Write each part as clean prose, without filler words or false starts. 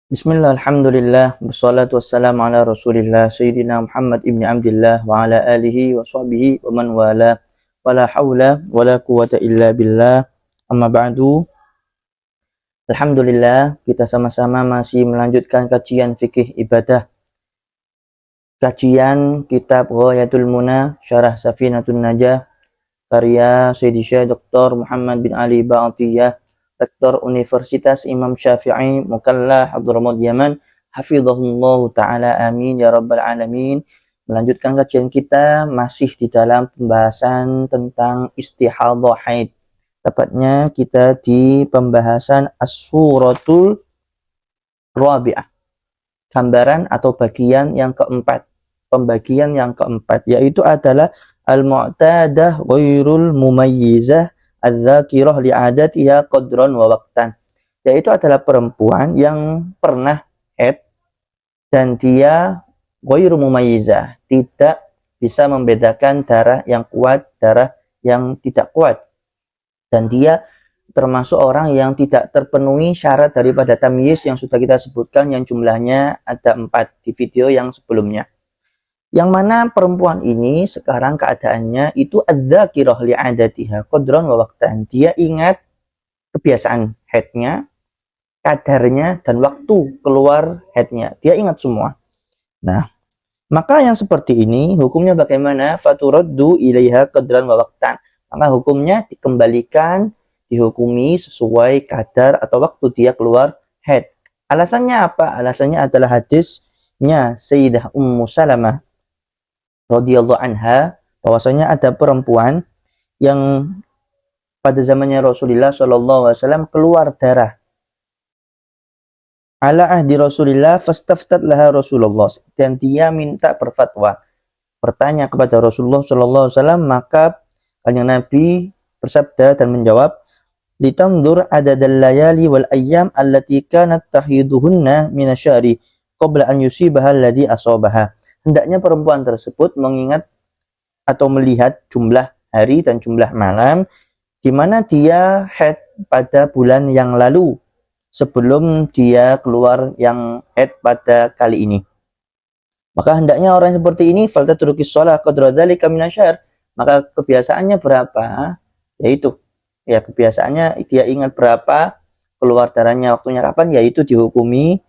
Bismillah, alhamdulillah, wassalatu wassalamu ala rasulillah, Sayyidina Muhammad ibn Abdillah, wa ala alihi wa sahbihi wa man wala, wa la hawla wa la quwata illa billah, amma ba'du. Alhamdulillah, kita sama-sama masih melanjutkan kajian fikih ibadah. Kajian kitab Ghayatul Muna, Syarah Safinatun Najah, karya Sayyidi Syekh Dr. Muhammad bin Ali Ba'atiyah, Rektor Universitas Imam Syafi'i Mukalla Hadramaut Yaman, hafizahullah ta'ala, amin ya rabbal alamin. Melanjutkan kajian kita masih di dalam pembahasan tentang istihadhah haid. Tepatnya kita di pembahasan as-suratul rabi'ah, gambaran atau bagian yang keempat. Pembagian yang keempat yaitu adalah al-mu'tadah ghairul mumayyizah adz-dzakirah li'adatiha qadran wa waqtan, yaitu adalah perempuan yang pernah haid dan dia ghairu mumayyizah, tidak bisa membedakan darah yang kuat, darah yang tidak kuat, dan dia termasuk orang yang tidak terpenuhi syarat daripada tamyiz yang sudah kita sebutkan, yang jumlahnya ada 4 di video yang sebelumnya. Yang mana perempuan ini sekarang keadaannya itu adz-dzakirah li'adatiha qadran wa waqtan. Dia ingat kebiasaan haidnya, kadarnya, dan waktu keluar haidnya. Dia ingat semua. Nah, maka yang seperti ini hukumnya bagaimana? Faturaddu ilaiha qadran wa waqtan. Maka hukumnya dikembalikan, dihukumi sesuai kadar atau waktu dia keluar haid. Alasannya apa? Alasannya adalah hadisnya Sayyidah Ummu Salamah radhiyallahu anha, bahwasanya ada perempuan yang pada zamannya Rasulullah sallallahu alaihi wasallam keluar darah. Ala ahdi Rasulillah fastaftat laha Rasulullah, dan dia minta berfatwa, bertanya kepada Rasulullah sallallahu alaihi wasallam, maka Kanjeng Nabi bersabda dan menjawab, litanzur adadal layali wal ayyam allati kanat tahiduhunna minasyari qabla an yusibaha alladhi asabaha. Hendaknya perempuan tersebut mengingat atau melihat jumlah hari dan jumlah malam di mana dia haid pada bulan yang lalu sebelum dia keluar yang haid pada kali ini. Maka hendaknya orang seperti ini faltatrukis shalah qadra dzalika minasyahr, maka kebiasaannya berapa, yaitu ya kebiasaannya dia ingat berapa keluar darahnya, waktunya kapan, yaitu dihukumi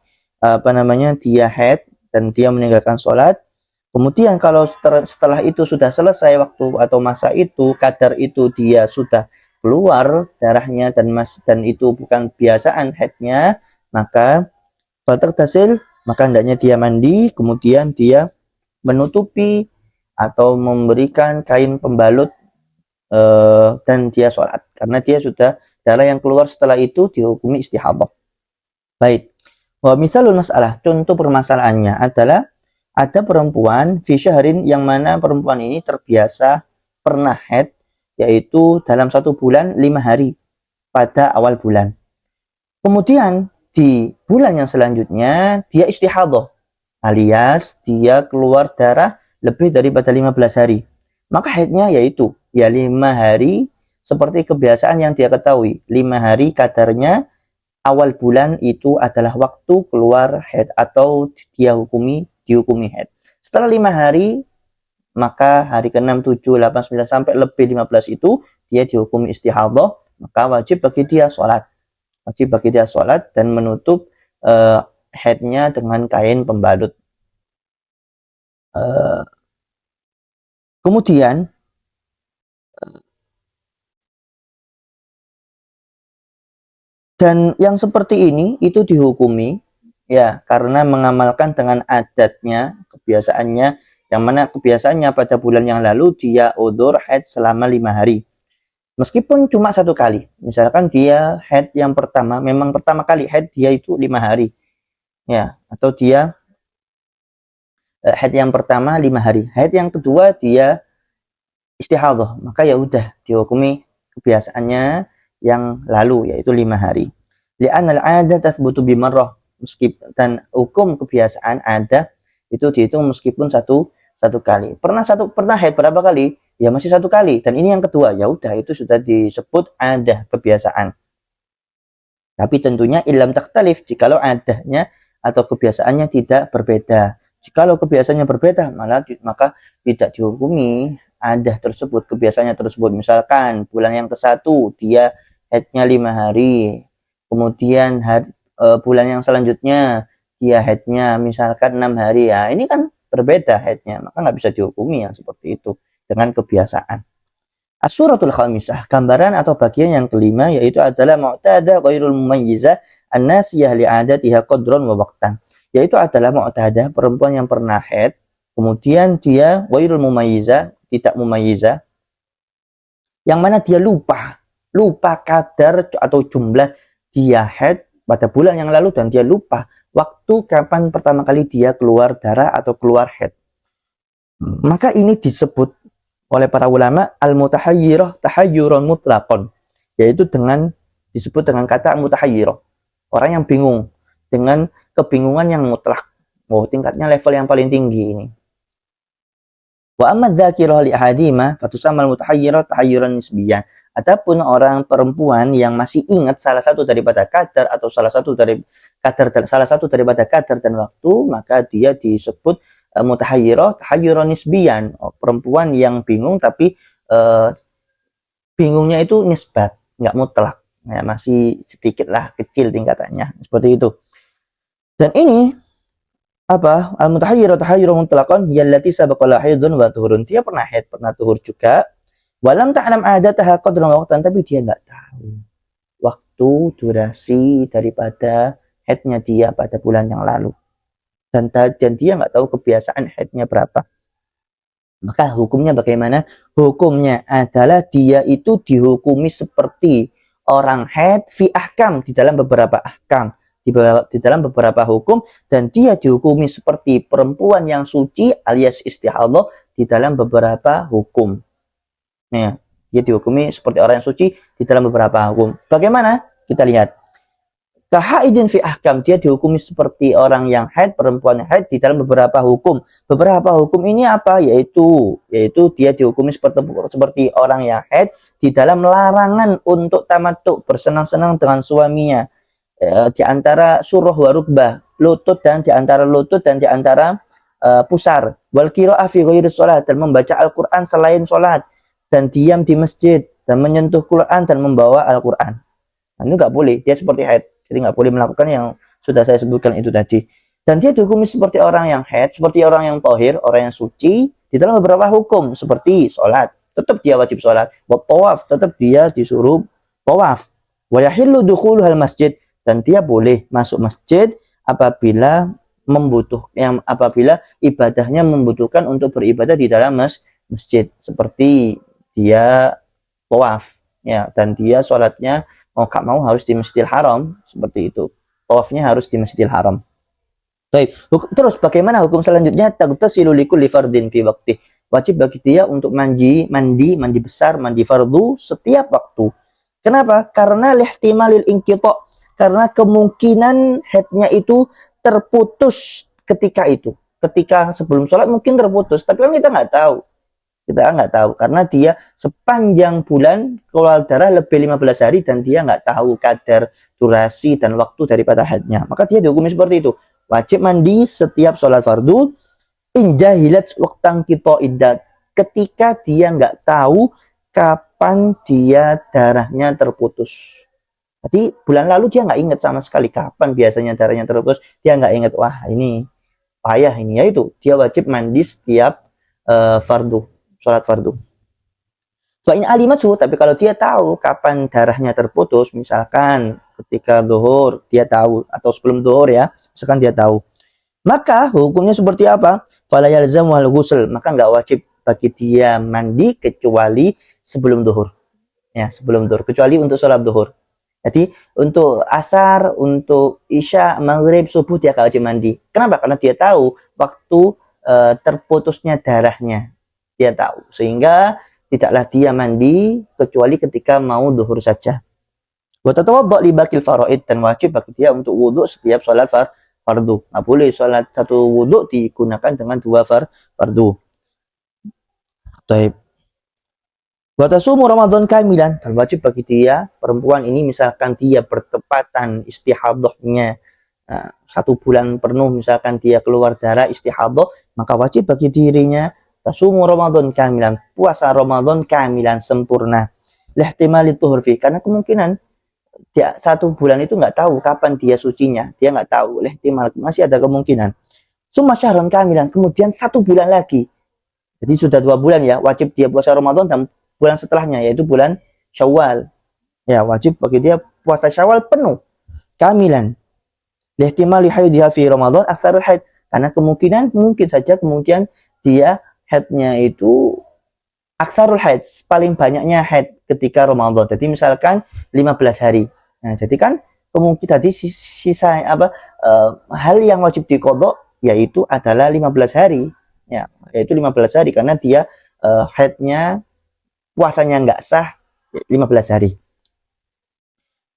dia haid dan dia meninggalkan sholat. Kemudian kalau setelah itu sudah selesai waktu atau masa itu, kadar itu dia sudah keluar darahnya dan itu bukan kebiasaan haidnya, maka faltaghtasil, maka hendaknya dia mandi, kemudian dia menutupi atau memberikan kain pembalut dan dia sholat, karena dia sudah darah yang keluar setelah itu dihukumi istihadhah. Baik. Wa misalul masalah, contoh permasalahannya adalah ada perempuan fi syahrin, yang mana perempuan ini terbiasa pernah haid, yaitu dalam 1 bulan 5 hari pada awal bulan. Kemudian di bulan yang selanjutnya dia istihadhah, alias dia keluar darah lebih daripada 15 hari. Maka haidnya yaitu ya 5 hari seperti kebiasaan yang dia ketahui. 5 hari kadarnya awal bulan itu adalah waktu keluar haid atau dia dihukumi haid. Setelah 5 hari, maka hari ke-6, 7, 8, 9 sampai lebih 15 itu dia dihukumi istihadhah, maka wajib bagi dia sholat. Wajib bagi dia sholat dan menutup haidnya dengan kain pembalut. Kemudian dan yang seperti ini itu dihukumi ya karena mengamalkan dengan adatnya, kebiasaannya, yang mana kebiasaannya pada bulan yang lalu dia udzur haid selama 5 hari. Meskipun cuma 1 kali. Misalkan dia haid yang pertama, memang pertama kali haid dia itu 5 hari. Ya, atau dia haid yang pertama 5 hari. Haid yang kedua dia istihadhah, maka ya udah dihukumi kebiasaannya yang lalu, yaitu 5 hari. Li'anal 'adah tathbutu bimarrah, meskipun dan hukum kebiasaan ada itu dihitung meskipun satu kali. Pernah haid berapa kali? Ya masih 1 kali, dan ini yang kedua, ya udah itu sudah disebut ada kebiasaan. Tapi tentunya ilam takhtalif, jikalau adahnya atau kebiasaannya tidak berbeda. Jikalau kebiasaannya berbeda, maka tidak dihukumi adah tersebut, kebiasaannya tersebut. Misalkan bulan yang ke-1 dia haidnya 5 hari, kemudian bulan yang selanjutnya dia haidnya misalkan 6 hari, ya ini kan berbeda haidnya, maka nggak bisa dihukumi yang seperti itu dengan kebiasaan. As-suratul khamisah, gambaran atau bagian yang kelima, yaitu adalah mu'tadah ghairul mumayyizah an-nasiyah li'adatiha qadran wa waqtan. Yaitu adalah mu'tadah, perempuan yang pernah haid, kemudian dia ghairul mumayyizah, tidak mumayyizah, yang mana dia lupa kadar atau jumlah dia haid pada bulan yang lalu, dan dia lupa waktu kapan pertama kali dia keluar darah atau keluar haid. Maka ini disebut oleh para ulama al-mutahayyirah tahayyuran mutlaqan, yaitu disebut dengan kata mutahayyirah, orang yang bingung dengan kebingungan yang mutlak. Tingkatnya level yang paling tinggi ini. Wa amma dzakirah li ahadima fatusammal mutahayyirah tahayyuran nisbiyan. Adapun orang perempuan yang masih ingat salah satu daripada kadar atau salah satu daripada kadar dan waktu, maka dia disebut mutahayyirah tahayyuran nisbiyan, perempuan yang bingung tapi bingungnya itu nisbat, nggak mutlak, ya, masih sedikit lah, kecil tingkatannya, seperti itu. Dan ini apa? Al-mutahayyirah tahayyuran mutlaqan yallati sabaqala haidun wa tuhurun. Dia pernah haid, pernah tuhur juga. Walam ta'lam adataha qadran wa waqtan, tapi dia nggak tahu waktu durasi daripada haidnya dia pada bulan yang lalu. Dan dia nggak tahu kebiasaan haidnya berapa. Maka hukumnya bagaimana? Hukumnya adalah dia itu dihukumi seperti orang haid fi ahkam, di dalam beberapa ahkam, di dalam beberapa hukum, dan dia dihukumi seperti perempuan yang suci alias istihadhah di dalam beberapa hukum. Nah, dia dihukumi seperti orang yang suci di dalam beberapa hukum. Bagaimana? Kita lihat. Kahaidin fi ahkam, dia dihukumi seperti orang yang haid, perempuan yang haid di dalam beberapa hukum. Beberapa hukum ini apa? Yaitu dia dihukumi seperti orang yang haid di dalam larangan untuk tamattu, bersenang-senang dengan suaminya, di antara surah wa rukbah, lutut dan di antara pusar, wal qiraah fi ghairi shalah, dan membaca Al-Qur'an selain salat, dan diam di masjid dan menyentuh Quran dan membawa Al-Qur'an. Nah, ini nggak boleh, dia seperti haid. Jadi nggak boleh melakukan yang sudah saya sebutkan itu tadi. Dan dia dihukumi seperti orang yang haid, seperti orang yang tohir, orang yang suci di dalam beberapa hukum, seperti sholat, tetap dia wajib sholat. Wa tawaf, tetap dia disuruh tawaf. Wa yahillu dukhuluhal masjid, dan dia boleh masuk masjid apabila ibadahnya membutuhkan untuk beribadah di dalam masjid, seperti dia tawaf, ya, dan dia sholatnya mau gak mau harus di Masjidil Haram, seperti itu. Tawafnya harus di Masjidil Haram. Baik. Terus bagaimana hukum selanjutnya? Taghtasilu likulli fardin fi waqti. Wajib bagi dia untuk mandi besar, mandi fardu setiap waktu. Kenapa? Karena lihtimalil inqita', karena kemungkinan haidnya itu terputus ketika itu. Ketika sebelum sholat mungkin terputus, tapi kan kita nggak tahu. Karena dia sepanjang bulan keluar darah lebih 15 hari dan dia nggak tahu kadar durasi dan waktu daripada haidnya. Maka dia dihukumi seperti itu. Wajib mandi setiap sholat fardu injahilat waqtan kita iddat, ketika dia nggak tahu kapan dia darahnya terputus. Jadi bulan lalu dia nggak ingat sama sekali kapan biasanya darahnya terputus. Dia nggak ingat, wah ini payah ini, yaitu dia wajib mandi setiap fardu, sholat fardu. Fa'in alimatu, tapi kalau dia tahu kapan darahnya terputus, misalkan ketika zuhur dia tahu, atau sebelum zuhur ya, misalkan dia tahu, maka hukumnya seperti apa? Fala yalzamu al-ghusl, maka nggak wajib bagi dia mandi kecuali sebelum zuhur. Ya, sebelum zuhur, kecuali untuk sholat zuhur. Jadi untuk asar, untuk isya, maghrib, subuh dia nggak wajib mandi. Kenapa? Karena dia tahu waktu terputusnya darahnya. Dia tahu, sehingga tidaklah dia mandi kecuali ketika mau zuhur saja. Wa tatawadda li baqil faraid, dan wajib bagi dia untuk wudhu setiap sholat fardu. Nggak boleh sholat satu wudhu digunakan dengan dua fardu. Baik. Wa tasumu Ramadan kamilan, dan wajib bagi dia perempuan ini, misalkan dia bertepatan istihadahnya Nah, 1 bulan penuh misalkan dia keluar darah istihadah, maka wajib bagi dirinya tasumu Ramadan kamilan, puasa Ramadan kamilan sempurna. Lihtimali tuhur fi, karena kemungkinan dia 1 bulan itu nggak tahu kapan dia sucinya, dia nggak tahu. Lihtimal, masih ada kemungkinan. Summa syahron kamilan, kemudian 1 bulan lagi. Jadi sudah 2 bulan ya, wajib dia puasa Ramadan dan bulan setelahnya yaitu bulan Syawal. Ya, wajib bagi dia puasa Syawal penuh kamilan. Lihtimali haidha fi Ramadan aktsarul haid, karena kemungkinan mungkin saja kemudian dia haidnya itu aktsarul haid, paling banyaknya haid ketika Ramadan. Jadi misalkan 15 hari. Nah, jadi kan kemungkinan tadi sisa hal yang wajib diqadha yaitu adalah 15 hari. Ya, yaitu 15 hari karena dia haidnya puasanya nggak sah 15 hari.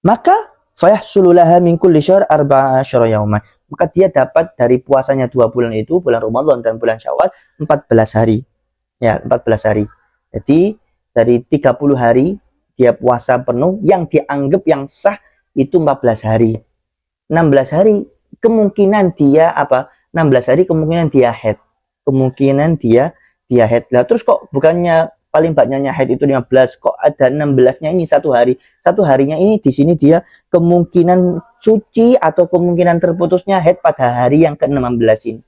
Maka fayahsulu laha min kulli syahr 14 yauman. Maka dia dapat dari puasanya 2 bulan itu, bulan Ramadan dan bulan Syawal, 14 hari. Ya, 14 hari. Jadi dari 30 hari dia puasa penuh, yang dianggap yang sah itu 14 hari. 16 hari kemungkinan dia 16 hari kemungkinan dia haid. Kemungkinan dia haid. Lah terus kok bukannya paling banyaknya haid itu 15, kok ada 16-nya ini 1 hari. 1 harinya ini di sini dia kemungkinan suci atau kemungkinan terputusnya haid pada hari yang ke-16 ini.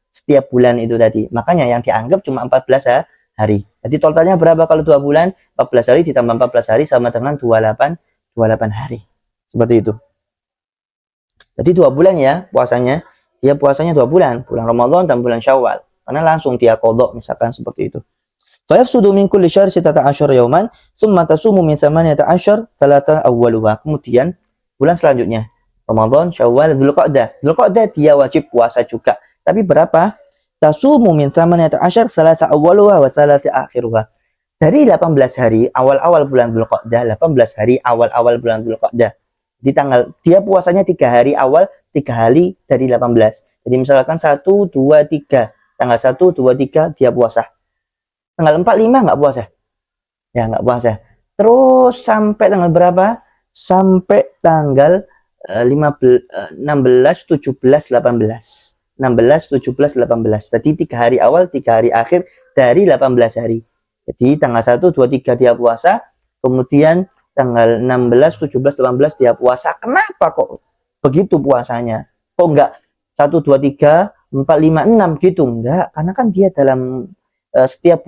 Setiap bulan itu tadi. Makanya yang dianggap cuma 14 hari. Jadi totalnya berapa kalau 2 bulan? 14 hari ditambah 14 hari sama dengan 28 hari. Seperti itu. Jadi 2 bulan ya puasanya. Dia puasanya 2 bulan. Bulan Ramadan dan bulan Syawal. Karena langsung dia qadha misalkan seperti itu. Fayafsudu min kulli syahr 16 yauman, thumma tasumu min 18 thalathan awwaluha. Kemudian bulan selanjutnya Ramadan, Syawal, Dzulqa'dah. Dzulqa'dah dia wajib puasa juga. Tapi berapa? Tasumu min 18 thalatha awwaluha wa thalatha akhiruha. Dari 18 hari awal-awal bulan Dzulqa'dah, 18 hari awal-awal bulan Dzulqa'dah. Di tanggal dia puasanya 3 hari awal, 3 hari dari 18. Jadi misalkan 1 2 3, tanggal 1 2 3 dia puasa. Tanggal 4, 5 nggak puasa. Ya, nggak puasa. Terus sampai tanggal berapa? Sampai tanggal 16, 17, 18. 16, 17, 18. Tadi 3 hari awal, 3 hari akhir dari 18 hari. Jadi tanggal 1, 2, 3 dia puasa. Kemudian tanggal 16, 17, 18 dia puasa. Kenapa kok begitu puasanya? Kok nggak 1, 2, 3, 4, 5, 6 gitu? Enggak, karena kan dia dalam setiap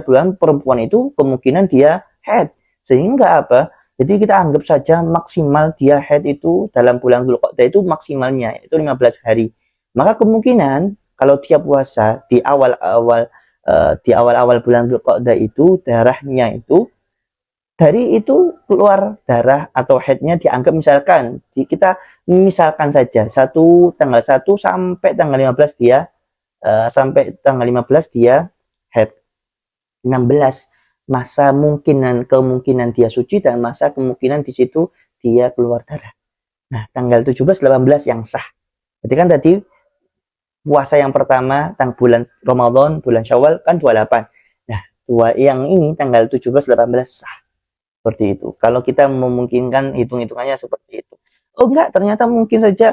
bulan perempuan itu kemungkinan dia haid. Sehingga jadi kita anggap saja maksimal dia haid itu dalam bulan Dzulqa'dah itu maksimalnya itu 15 hari. Maka kemungkinan kalau dia puasa di awal-awal bulan Dzulqa'dah itu darahnya itu dari itu keluar darah atau haidnya dianggap misalkan kita misalkan saja tanggal 1 sampai tanggal 15 dia haid. 16 masa kemungkinan dia suci dan masa kemungkinan di situ dia keluar darah. Nah, tanggal 17 18 yang sah. Jadi kan tadi puasa yang pertama bulan Ramadan, bulan Syawal kan 28. Nah, yang ini tanggal 17 18 sah. Seperti itu. Kalau kita memungkinkan hitung-hitungannya seperti itu. Oh enggak, ternyata mungkin saja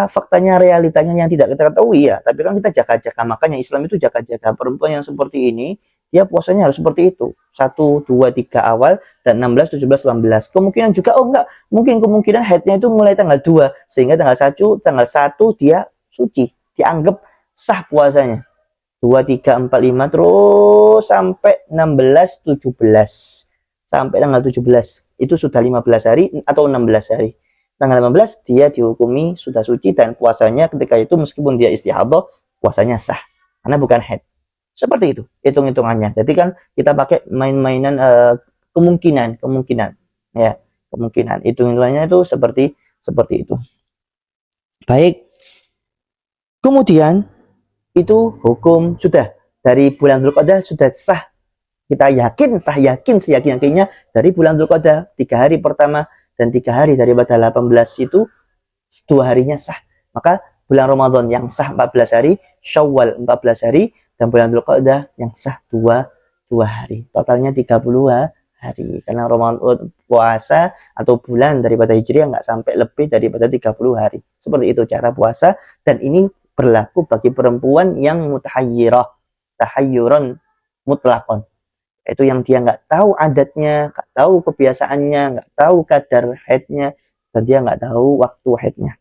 faktanya realitanya yang tidak kita ketahui ya, tapi kan kita jaga-jaga. Makanya Islam itu jaga-jaga. Perempuan yang seperti ini dia puasanya harus seperti itu, 1, 2, 3 awal dan 16, 17, 18. Kemungkinan juga mungkin kemungkinan haidnya itu mulai tanggal 2 sehingga tanggal 1 dia suci, dianggap sah puasanya. 2, 3, 4, 5 terus sampai 16, 17. Sampai tanggal 17 itu sudah 15 hari atau 16 hari. Tanggal 15 dia dihukumi sudah suci dan puasanya ketika itu meskipun dia istihadah puasanya sah karena bukan haid. Seperti itu hitung-hitungannya. Jadi kan kita pakai main-mainan kemungkinan ya, kemungkinan. Hitung-hitungannya itu seperti itu. Baik. Kemudian itu hukum sudah dari bulan Dzulqa'dah sudah sah. Kita yakin seyakin-yakinnya dari bulan Dzulqa'dah 3 hari pertama dan 3 hari daripada 18 itu 2 harinya sah. Maka bulan Ramadan yang sah 14 hari, Syawal 14 hari, dan bulan Dzulqa'dah yang sah 2 hari. Totalnya 30 hari. Karena Ramadan puasa atau bulan daripada Hijriah nggak sampai lebih daripada 30 hari. Seperti itu cara puasa, dan ini berlaku bagi perempuan yang mutahayyirah, tahayyuran mutlakon. Itu yang dia nggak tahu adatnya, nggak tahu kebiasaannya, nggak tahu kadar haidnya, dan dia nggak tahu waktu haidnya.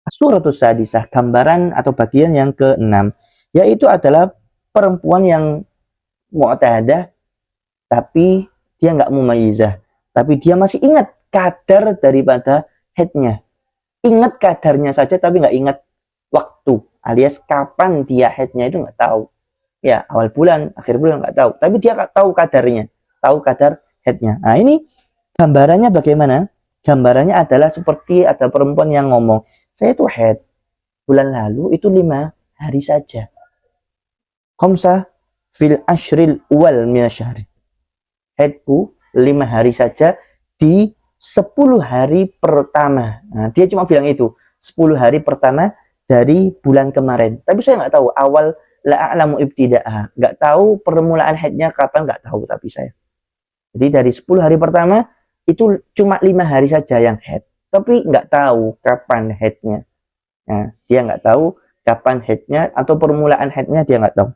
As-suratus sadisah, gambaran atau bagian yang ke-6, yaitu adalah perempuan yang mu'tadah, tapi dia nggak mumayyizah, tapi dia masih ingat kadar daripada haidnya. Ingat kadarnya saja, tapi nggak ingat waktu, alias kapan dia haidnya itu nggak tahu. Ya, awal bulan, akhir bulan nggak tahu. Tapi dia tahu kadarnya, tahu kadar haidnya. Nah, ini gambarannya bagaimana? Gambarannya adalah seperti ada perempuan yang ngomong, saya itu haid bulan lalu itu 5 hari saja. Khamsah fil ashril wal minasyahri. Haidku 5 hari saja di 10 hari pertama. Nah, dia cuma bilang itu, 10 hari pertama dari bulan kemarin. Tapi saya nggak tahu awal la a'lamu ibtida'ah, nggak tahu permulaan haidnya kapan, nggak tahu. Tapi saya, jadi dari 10 hari pertama itu cuma 5 hari saja yang haid, tapi nggak tahu kapan haidnya. Nah, dia nggak tahu kapan haidnya atau permulaan haidnya, dia nggak tahu.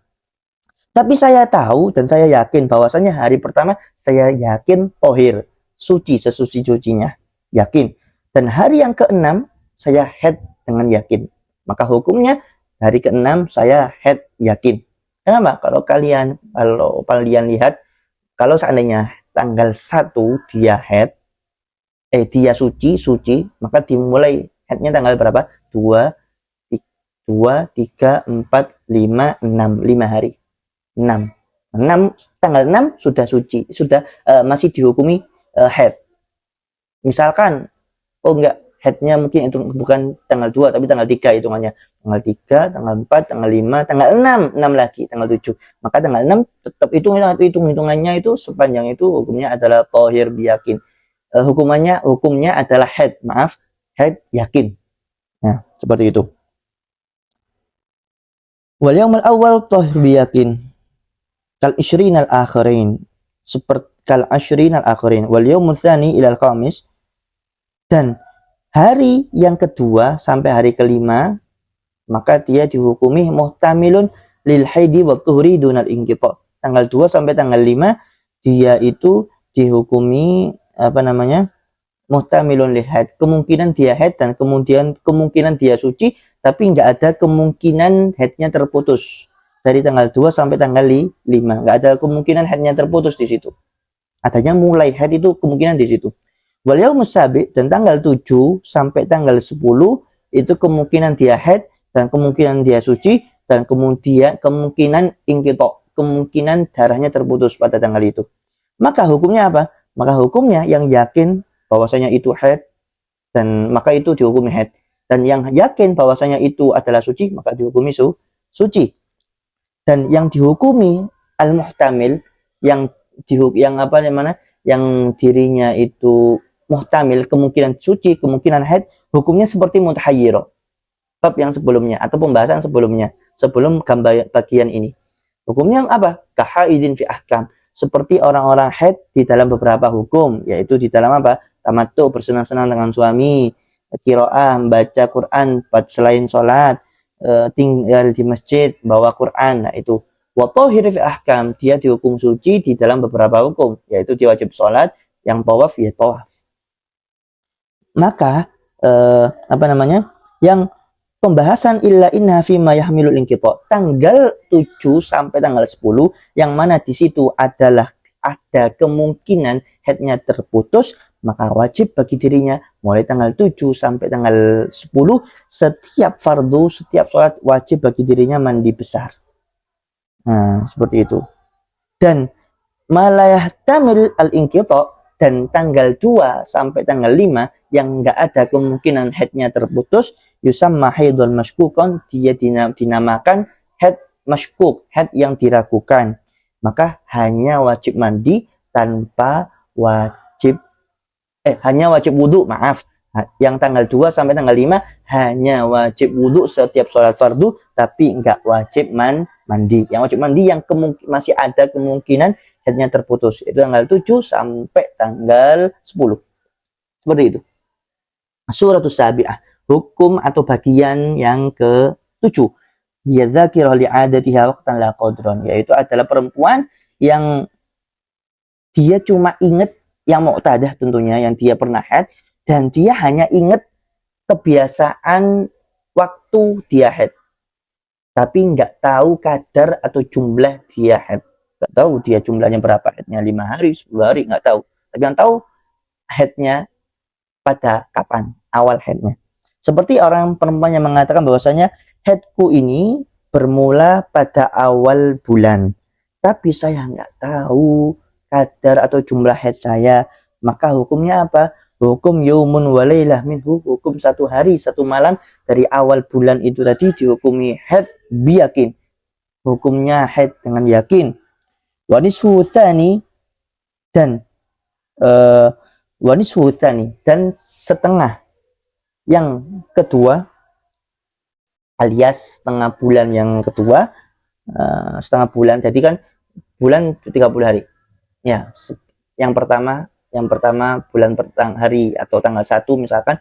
Tapi saya tahu dan saya yakin bahwasanya hari pertama saya yakin tohir, suci sesuci-sucinya, yakin. Dan hari yang ke-6 saya haid dengan yakin. Maka hukumnya hari ke-6 saya haid yakin. Kenapa? Kalau kalian lihat, kalau seandainya tanggal 1 dia haid, dia suci, maka dimulai haidnya tanggal berapa? 2, 3, 4, 5, 6, 5 hari. 6, tanggal 6 sudah suci, sudah masih dihukumi haid. Misalkan, oh enggak, haidnya mungkin itu bukan tanggal 2 tapi tanggal 3 hitungannya. Tanggal 3, tanggal 4, tanggal 5, tanggal 6 lagi, tanggal 7. Maka tanggal 6 tetap hitungannya itu sepanjang itu hukumnya adalah tohir biyakin. Hukumnya adalah haid, haid yakin. Nah, seperti itu. Wal yaumul awal tohir biyakin. Kal ishrinal akhirin. Seperti kal ashrinal akhirin. Wal yaumul tsani ilal khamis. Dan hari yang kedua sampai hari kelima, maka dia dihukumi muhtamilun lil haidi wa tuhri dunal inqita. Tanggal 2 sampai tanggal 5 dia itu dihukumi muhtamilun lil haid. Kemungkinan dia haid dan kemungkinan dia suci, tapi nggak ada kemungkinan haidnya terputus. Dari tanggal 2 sampai tanggal 5, nggak ada kemungkinan haidnya terputus di situ. Adanya mulai haid itu kemungkinan di situ. Wal yaumus sabi, dan tanggal 7 sampai tanggal 10 itu kemungkinan dia haid dan kemungkinan dia suci dan kemudian kemungkinan inqita, kemungkinan darahnya terputus pada tanggal itu. Maka hukumnya apa? Maka hukumnya yang yakin bahwasanya itu haid dan maka itu dihukumi haid, dan yang yakin bahwasanya itu adalah suci maka dihukumi suci. Dan yang dihukumi al-muhtamil, yang dirinya itu muhtamil, kemungkinan suci, kemungkinan haid, hukumnya seperti mutahayyirah. Bab yang sebelumnya atau pembahasan sebelumnya, sebelum gambar bagian ini. Hukumnya apa? Kahaidin fi ahkam. Seperti orang-orang haid di dalam beberapa hukum, yaitu di dalam apa? Tamattu, bersenang-senang dengan suami, qiraah, membaca Quran selain sholat, tinggal di masjid, bawa Quran. Nah itu. Wa tahir fi ahkam, dia dihukum suci di dalam beberapa hukum, yaitu dia wajib sholat, yang tawaf ya tawaf. Maka yang pembahasan illa inna fi ma yahmilul inqita, tanggal 7 sampai tanggal 10 yang mana di situ adalah ada kemungkinan haidnya terputus, maka wajib bagi dirinya mulai tanggal 7 sampai tanggal 10 setiap fardu, setiap sholat wajib bagi dirinya mandi besar. Nah, seperti itu. Dan malayah tamil al-inqita, dan tanggal 2 sampai tanggal 5 yang enggak ada kemungkinan haidnya terputus, yusamma haidul mashkukon, dia dinamakan haid mashkuk, haid yang diragukan. Maka hanya wajib mandi tanpa wajib hanya wajib wudhu, yang tanggal 2 sampai tanggal 5 hanya wajib wudhu setiap sholat fardu, tapi enggak wajib mandi. Yang wajib mandi yang masih ada kemungkinan haidnya terputus. Itu tanggal 7 sampai tanggal 10. Seperti itu. Suratus Sabi'ah, hukum atau bagian yang ke-7. Ya dzakirah li'adatiha waqtan la qadran, yaitu adalah perempuan yang dia cuma ingat yang mu'tadah tentunya, yang dia pernah haid, dan dia hanya ingat kebiasaan waktu dia haid, tapi nggak tahu kadar atau jumlah dia haid. Nggak tahu dia jumlahnya berapa, haidnya 5 hari, 10 hari, nggak tahu. Tapi yang tahu haidnya pada kapan, awal haidnya. Seperti orang perempuan yang mengatakan bahwasanya haidku ini bermula pada awal bulan, tapi saya nggak tahu kadar atau jumlah haid saya, maka hukumnya apa? Hukum yaumun walailah minhu, hukum 1 hari 1 malam dari awal bulan itu tadi dihukumi haid biyakin, hukumnya haid dengan yakin. Wa nisfu tsani, dan wa nisfu tsani, dan setengah yang kedua, alias setengah bulan yang kedua, setengah bulan, jadi kan bulan 30 hari ya. Yang pertama bulan hari atau tanggal 1 misalkan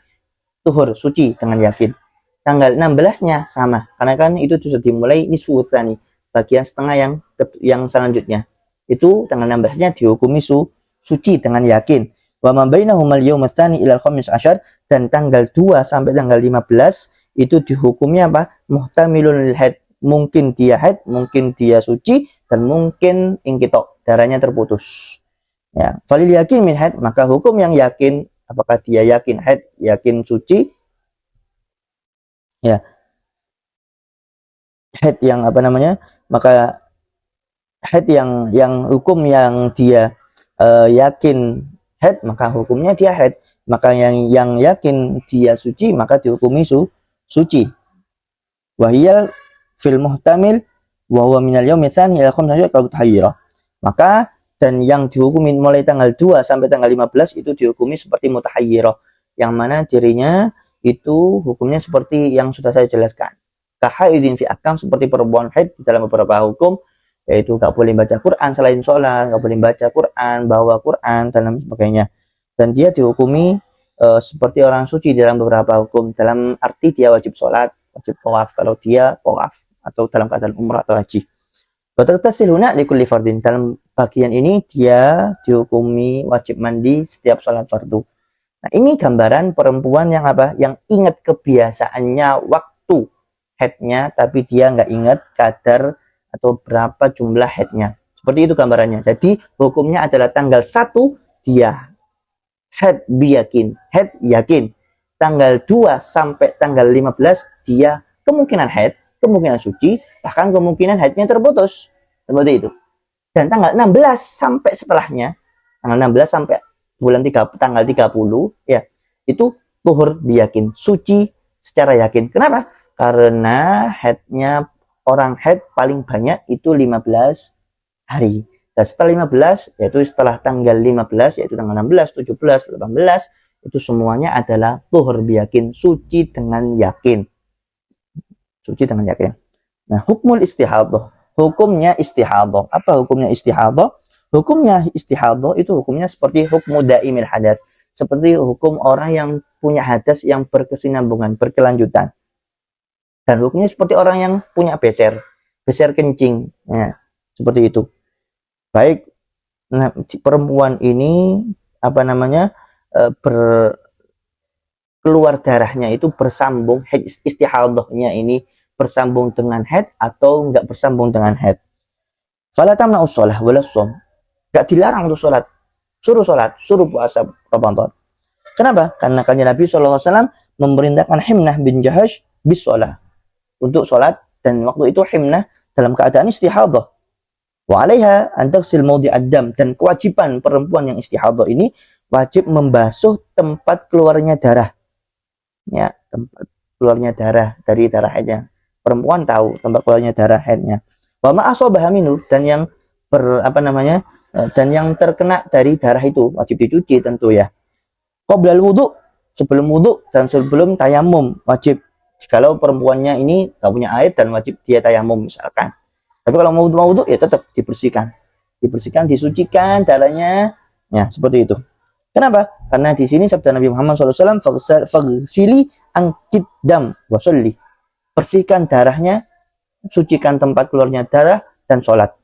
tuhur suci dengan yakin. Tanggal 16-nya sama, karena kan itu sudah dimulai nisfu tsani, bagian setengah yang selanjutnya. Itu tanggal 16-nya dihukumi suci dengan yakin. Wa ma bainahumal yaumut tsani ila al-khamis asyar, dan tanggal 2 sampai tanggal 15 itu dihukumnya apa? Muhtamilun lil haid, mungkin dia haid, mungkin dia suci, dan mungkin ingkito, darahnya terputus. Ya, falil yakin min haid, maka hukum yang yakin, apakah dia yakin haid, yakin suci, ya, haid yang apa namanya, maka haid yang hukum yang dia yakin haid, maka hukumnya dia haid. Maka yang yakin dia suci, maka dihukumi suci. Wahiyal fil muhtamil wa huwa minal yaumi tsani ila khamsati asyar tahayyira. Maka dan yang dihukumi mulai tanggal 2 sampai tanggal 15 itu dihukumi seperti mutahayyirah, yang mana dirinya itu hukumnya seperti yang sudah saya jelaskan. Kahaidin fi akam, seperti perempuan haid dalam beberapa hukum, yaitu gak boleh baca Quran selain sholat, gak boleh baca Quran, bawa Quran, dan sebagainya. Dan dia dihukumi seperti orang suci dalam beberapa hukum, dalam arti dia wajib sholat, wajib tawaf kalau dia tawaf, atau dalam keadaan umrah atau haji. Wataghtasiluna likulli fardin, dalam bagian ini dia dihukumi wajib mandi setiap sholat fardu. Nah, ini gambaran perempuan yang apa? Yang ingat kebiasaannya waktu haidnya, tapi dia nggak ingat kadar atau berapa jumlah haidnya. Seperti itu gambarannya. Jadi hukumnya adalah tanggal 1 dia haid biyakin, haid yakin. Tanggal 2 sampai tanggal 15 dia kemungkinan haid, kemungkinan suci, bahkan kemungkinan haidnya terputus. Seperti itu. Dan tanggal 16 sampai setelahnya, tanggal 16 sampai bulan 3, tanggal 30 ya, itu tuhur biyakin, suci secara yakin. Kenapa? Karena haidnya orang haid paling banyak itu 15 hari. Dan setelah 15, yaitu setelah tanggal 15, yaitu tanggal 16, 17, 18, itu semuanya adalah tuhur biyakin, suci dengan yakin. Suci dengan yakin. Nah, hukmul istihadah, hukumnya istihadah. Apa hukumnya istihadah? Hukumnya istihadah itu hukumnya seperti hukmu daimil hadas, seperti hukum orang yang punya hadas yang berkesinambungan, berkelanjutan. Dan hukumnya seperti orang yang punya beser kencing, ya, seperti itu. Baik, nah, perempuan ini apa namanya keluar darahnya itu bersambung, haid istihadahnya ini bersambung dengan haid atau enggak bersambung dengan haid. Fala tamna'us shalah wala shaum, enggak dilarang untuk sholat, suruh puasa Ramadan. Kenapa? Karena kanjeng Nabi SAW memerintahkan Himnah bin Jahash bis shalah, untuk sholat, dan waktu itu Himnah dalam keadaan istihadah. Wa 'alaiha an taghsil mawdi'ad dam, dan kewajiban perempuan yang istihadah ini wajib membasuh tempat keluarnya darah. Ya, tempat keluarnya darah dari darah haidnya. Perempuan tahu tempat keluarnya darah haidnya. Wa ma asabaha minhu, dan yang dan yang terkena dari darah itu wajib dicuci tentu ya. Qoblal wudu, sebelum wudu dan sebelum tayamum wajib. Jikalau perempuannya ini enggak punya air dan wajib dia tayamum misalkan. Tapi kalau mau wudu ya tetap dibersihkan. dibersihkan, disucikan darahnya. Ya, seperti itu. Kenapa? Karena di sini sabda Nabi Muhammad SAW, faghsili angkid dam wasolli. Bersihkan darahnya, sucikan tempat keluarnya darah, dan sholat.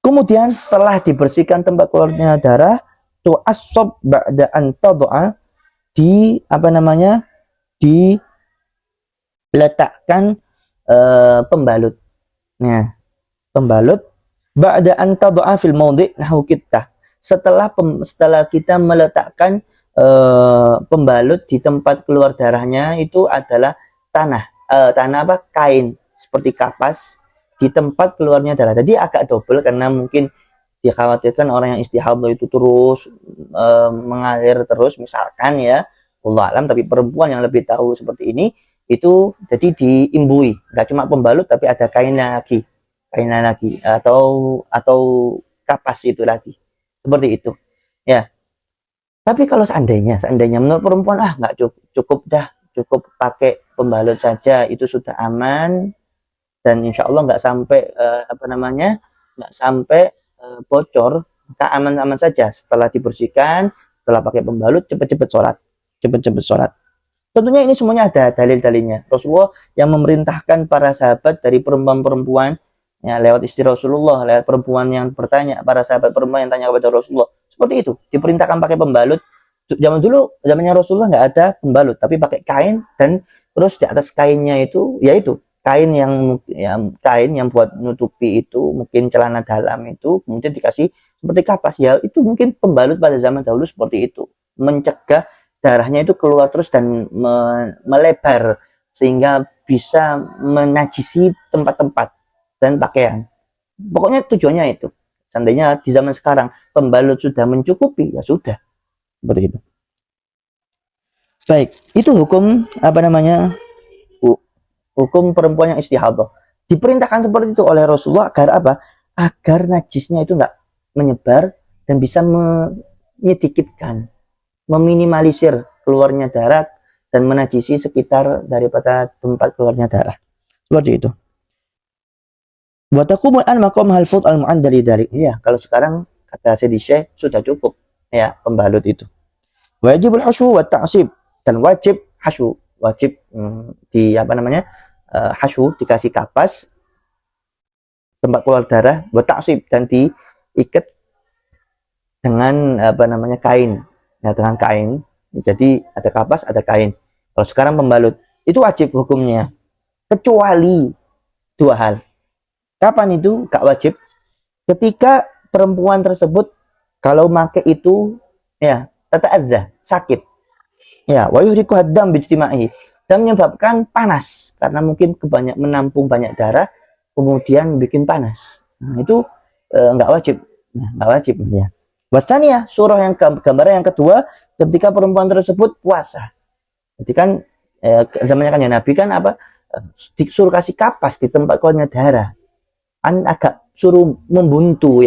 Kemudian setelah dibersihkan tempat keluarnya darah, tu'assob ba'da an tad'a, diletakkan pembalut. Nah, pembalut ba'da an tad'a fil maudhi' nahu kittah. Setelah kita meletakkan pembalut di tempat keluar darahnya, itu adalah tanah kain seperti kapas di tempat keluarnya darah. Jadi agak double karena mungkin dikhawatirkan orang yang istihadah itu terus mengalir terus, misalkan ya, wallahu alam, tapi perempuan yang lebih tahu seperti ini, itu jadi diimbui, nggak cuma pembalut tapi ada kainnya lagi atau kapas itu lagi. Seperti itu, ya. Tapi kalau seandainya menurut perempuan, nggak cukup pakai pembalut saja, itu sudah aman dan insya Allah nggak sampai bocor, maka aman-aman saja. Setelah dibersihkan, setelah pakai pembalut, cepet-cepet sholat. Tentunya ini semuanya ada dalil-dalilnya. Rasulullah yang memerintahkan para sahabat dari perempuan-perempuan, ya, lewat istri Rasulullah, lewat perempuan yang bertanya, para sahabat perempuan yang tanya kepada Rasulullah, seperti itu, diperintahkan pakai pembalut. Zamannya Rasulullah nggak ada pembalut, tapi pakai kain, dan terus di atas kainnya itu, yaitu kain yang buat nutupi itu, mungkin celana dalam itu, kemudian dikasih seperti kapas, ya itu mungkin pembalut pada zaman dahulu seperti itu, mencegah darahnya itu keluar terus dan melebar sehingga bisa menajisi tempat-tempat dan pakaian. Pokoknya tujuannya itu. Seandainya di zaman sekarang pembalut sudah mencukupi, ya sudah. Seperti itu. Baik, itu hukum hukum perempuan yang istihadah. Diperintahkan seperti itu oleh Rasulullah agar apa? Agar najisnya itu enggak menyebar dan bisa menyedikitkan, meminimalisir keluarnya darah dan menajisi sekitar daripada tempat keluarnya darah. Seperti itu. Wa taqumul an maqam halfuz al-mu'addali dzalik. Ya, kalau sekarang kata Sayyidi Syekh sudah cukup ya pembalut itu. Wajibul hasyu wa ta'sib, dan wajib hasyu, hasyu, dikasih kapas tempat keluar darah, wa ta'sib, dan diikat dengan kain. Ya, dengan kain. Jadi ada kapas, ada kain. Kalau sekarang pembalut itu wajib hukumnya, kecuali dua hal. Kapan itu gak wajib? Ketika perempuan tersebut kalau make itu ya tata'adza, sakit. Ya, wa yuhriku haddam bijtima'i, dan menyebabkan panas karena mungkin menampung banyak darah kemudian bikin panas. Nah, itu enggak wajib. Enggak wajib ya. Wasania, surah yang gambaran yang kedua, ketika perempuan tersebut puasa. Jadi kan zamannya kan ya Nabi kan disuruh kasih kapas di tempat keluarnya darah. Agak suruh membuntu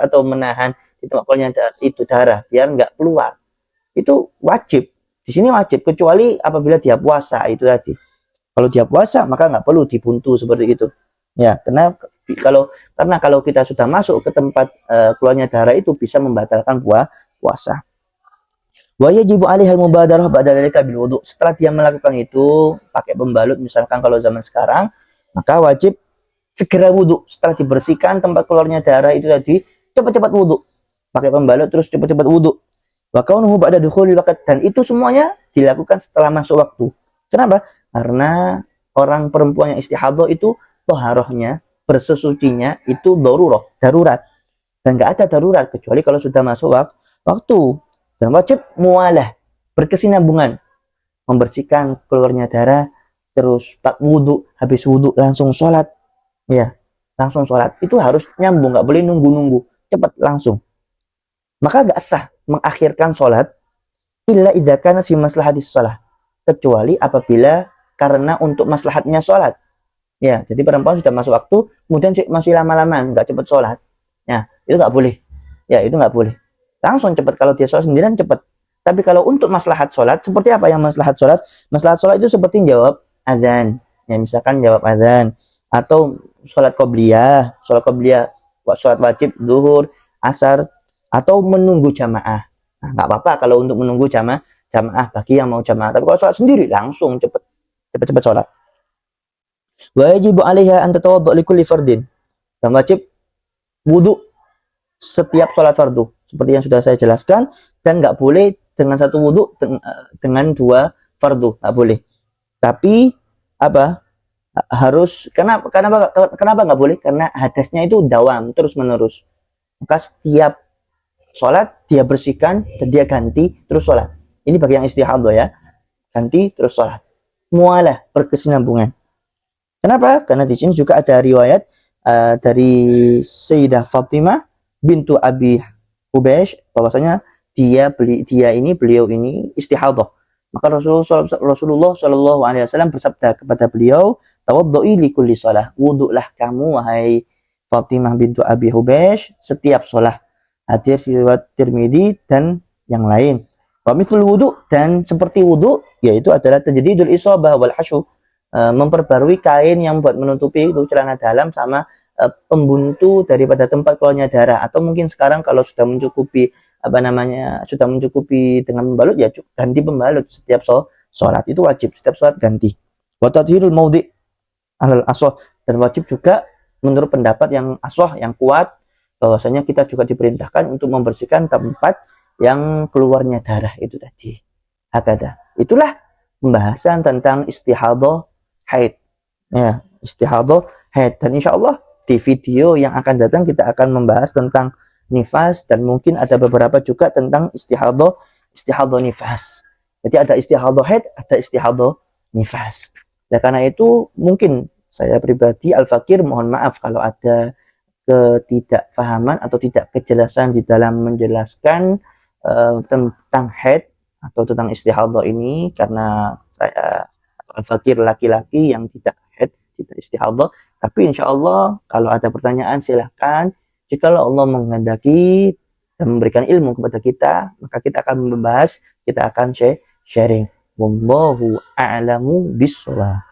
atau menahan di tempat keluarnya itu darah biar nggak keluar. Itu wajib. Di sini wajib, kecuali apabila dia puasa itu tadi. Kalau dia puasa maka nggak perlu dibuntu seperti itu. Ya, karena kalau kita sudah masuk ke tempat keluarnya darah itu bisa membatalkan puasa. Wa yajibu alaihal mubadarah ba'da dzalika bil wudu. Setelah dia melakukan itu pakai pembalut, misalkan kalau zaman sekarang, maka wajib segera wudu. Setelah dibersihkan tempat keluarnya darah itu tadi, cepat-cepat wudu. Pakai pembalut terus cepat-cepat wudu. Wa kaunuhu ba'da dukhulil waqt, dan itu semuanya dilakukan setelah masuk waktu. Kenapa? Karena orang perempuan yang istihadah itu toharohnya, bersesucinya itu darurat. Dan nggak ada darurat kecuali kalau sudah masuk waktu. Dan wajib mualah, berkesinambungan, membersihkan keluarnya darah, terus wudu, habis wudu langsung sholat. Ya, langsung sholat. Itu harus nyambung, nggak boleh nunggu-nunggu. Cepat, langsung. Maka nggak sah mengakhirkan sholat, illa idza kana fi maslahatis sholat. Kecuali apabila karena untuk maslahatnya sholat. Ya, jadi perempuan sudah masuk waktu, kemudian masih lama-lama, nggak cepat sholat. Ya, itu nggak boleh. Ya, itu nggak boleh. Langsung cepat, kalau dia sholat sendirian cepat. Tapi kalau untuk maslahat sholat, seperti apa yang maslahat sholat? Maslahat sholat itu seperti jawab adzan. Ya, misalkan jawab adzan. Atau sholat qobliyah sholat wajib zuhur, asar, atau menunggu jamaah. Nah, nggak apa-apa kalau untuk menunggu jamaah bagi yang mau jamaah. Tapi kalau sholat sendiri langsung cepet sholat. Wajib 'alaiha an tatawadda li kulli fardin. Dan wajib wudu setiap sholat fardu. Seperti yang sudah saya jelaskan, dan nggak boleh dengan satu wudu dengan dua fardu, nggak boleh. Tapi apa? Harus kenapa nggak boleh? Karena hadasnya itu dawam terus menerus. Maka setiap sholat dia bersihkan dan dia ganti terus sholat. Ini bagi yang istihadah ya, ganti terus sholat. Mualah berkesinambungan. Kenapa? Karena di sini juga ada riwayat dari Sayyidah Fatimah bintu Abi Hubaysh bahwasanya beliau ini istihadah. Maka Rasulullah Shallallahu Alaihi Wasallam bersabda kepada beliau, tawaddu'i li kulli shalah, wuduklah kamu wahai Fatimah bintu Abi Hubaysh setiap sholat. Hadir riwayat Tirmidzi dan yang lain. Wa mithlul wudu, dan seperti wudu yaitu adalah tajdidul isabah wal hasyu, memperbarui kain yang buat menutupi itu celana dalam sama pembuntu daripada tempat keluarnya darah. Atau mungkin sekarang kalau sudah mencukupi sudah mencukupi dengan membalut ya ganti pembalut setiap sholat, itu wajib setiap sholat ganti. Wa tathhirul maudhi' alal asah, dan wajib juga menurut pendapat yang asah yang kuat bahwasanya kita juga diperintahkan untuk membersihkan tempat yang keluarnya darah itu tadi. Hakada. Itulah pembahasan tentang istihadah haid. Ya, istihadah haid, dan insyaallah di video yang akan datang kita akan membahas tentang nifas, dan mungkin ada beberapa juga tentang istihadah nifas. Jadi ada istihadah haid, ada istihadah nifas. Nah, karena itu mungkin saya pribadi Al-Fakir mohon maaf kalau ada ketidakfahaman atau tidak kejelasan di dalam menjelaskan tentang haid atau tentang istihadah ini, karena saya Al-Fakir laki-laki yang tidak haid, tidak istihadah. Tapi insya Allah kalau ada pertanyaan silahkan. Jika Allah menghendaki dan memberikan ilmu kepada kita, maka kita akan membahas, kita akan sharing. Wallahu a'lamu bishawab.